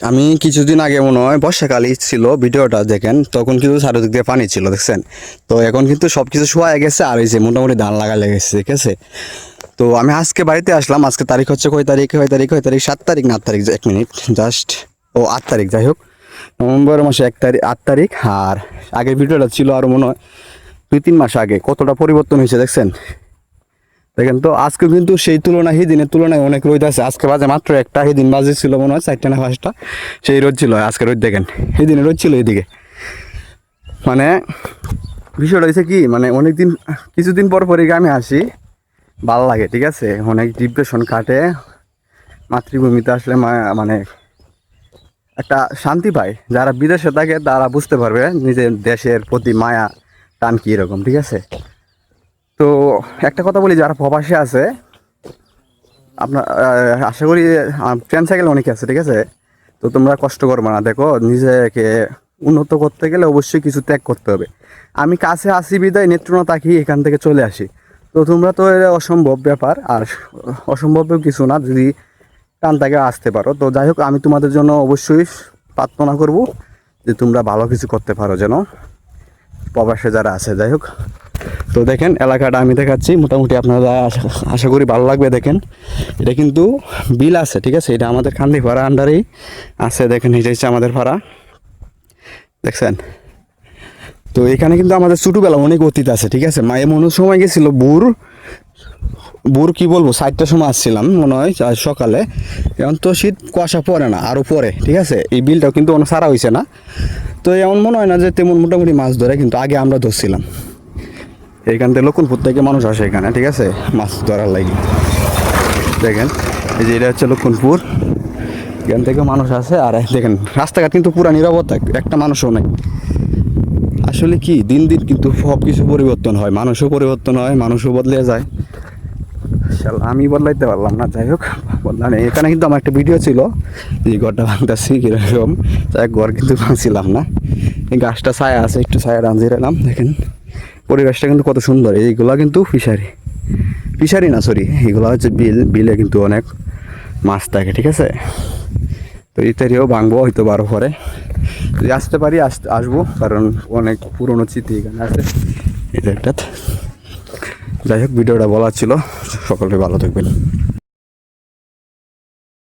আমি কিছুদিন আগে মনে হয় বর্ষাকালই ছিল, ভিডিওটা দেখেন, তখন কিন্তু চারিদিক দিয়ে পানি ছিল দেখছেন। তো এখন কিন্তু সব কিছু শুয়ে গেছে, আর এই যে মোটামুটি ধান লাগা লেগেছে, ঠিক আছে। তো আমি আজকে বাড়িতে আসলাম। আজকে তারিখ হচ্ছে কয় তারিখ 7 তারিখ না 8 তারিখ, এক মিনিট জাস্ট, ও 8 তারিখ, যাই হোক নভেম্বর মাসে 1 তারিখ 8 তারিখ। আর আগের ভিডিওটা ছিল আরও মনে হয় 2-3 মাস আগে, কতটা পরিবর্তন হয়েছে দেখছেন। দেখেন তো আজকে কিন্তু সেই তুলনায় দিনের তুলনায় অনেক রোদ আছে। আজকে বাজে মাত্র একটা, দিন বাজে ছিল মনে হয় 4টা না 5টা, সেই রোদ ছিল। আজকে রোদ দেখেন, দিনে রোদ ছিল এদিকে। মানে বিষয়টা হয়েছে কি, মানে অনেকদিন কিছুদিন পর পরই গ্রামে আসি, ভালো লাগে, ঠিক আছে, অনেক ডিপ্রেশন কাটে। মাতৃভূমিতে আসলে মানে একটা শান্তি পায়। যারা বিদেশে থাকে তারা বুঝতে পারবে নিজের দেশের প্রতি মায়া টান কি এরকম, ঠিক আছে। তো একটা কথা বলি, যারা প্রবাসে আছে আপনার, আশা করি ট্রেন সাইকেল অনেকে আছে, ঠিক আছে। তো তোমরা কষ্ট করবে না, দেখো নিজেকে উন্নত করতে গেলে অবশ্যই কিছু ত্যাগ করতে হবে। আমি কাছে আসি বিদায় নেত্রকোনা তাকি এখান থেকে চলে আসি। তো তোমরা তো এটা অসম্ভব ব্যাপার, আর অসম্ভবেও কিছু না যদি টান তাকে আসতে পারো। তো যাই হোক, আমি তোমাদের জন্য অবশ্যই প্রার্থনা করব যে তোমরা ভালো কিছু করতে পারো যেন, প্রবাসে যারা আছে। যাই হোক, তো দেখেন এলাকাটা আমি দেখাচ্ছি, মোটামুটি আপনারা আশা করি ভালো লাগবে। দেখেন এটা কিন্তু বিল আছে, ঠিক আছে, এটা আমাদের কান্দি পাড়া আন্ডারেই আছে। দেখেন এটা হচ্ছে আমাদের পাড়া, দেখছেন। তো এখানে কিন্তু আমাদের ছোটোবেলা অনেক অতীত আছে, ঠিক আছে। মা এমন সময় গেছিলো বুর কি বলবো 4টার সময় আসছিলাম মনে হয় সকালে। এখন তো শীত কুয়াশা পড়ে না, আরও পরে, ঠিক আছে। এই বিলটাও কিন্তু অনেক সারা হয়েছে না। তো এমন মনে হয় না যে তেমন মোটামুটি মাছ ধরে, কিন্তু আগে আমরা ধরছিলাম। এইখান থেকে লক্ষণপুর থেকে মানুষ আসে এখানে, ঠিক আছে, মাছ ধরার লাগি। দেখেন এই যে এটা হচ্ছে লক্ষণপুর, এখান থেকে মানুষ আসে। আর দেখেন রাস্তাঘাট কিন্তু পুরা নিরাপত্তা, একটা মানুষও নেই। আসলে কি দিন দিন কিন্তু সব কিছু পরিবর্তন হয়, মানুষও পরিবর্তন হয়, মানুষও বদলে যায়। আমি বদলাইতে পারলাম না, যাই হোক বদলানে। এখানে কিন্তু আমার একটা ভিডিও ছিল যে ঘরটা ভাঙতেছি কীরকম, তাই ঘর কিন্তু ভাঙছিলাম না। এই গাছটা ছায়া আছে, একটু ছায়া রাঁধিয়ে রাখলাম। দেখেন পরিবেশটা কিন্তু কত সুন্দর। এইগুলা কিন্তু ফিশারি না, সরি, এগুলো হচ্ছে বিলে কিন্তু অনেক মাছ থাকে, ঠিক আছে। তো ইত্যাদিও ভাঙবো হয়তো বারো পরে, যদি আসতে পারি আসবো, কারণ অনেক পুরনো স্মৃতি এখানে আছে এটা একটা। যাই হোক, ভিডিওটা বলার ছিল। সকলে ভালো থাকবেন।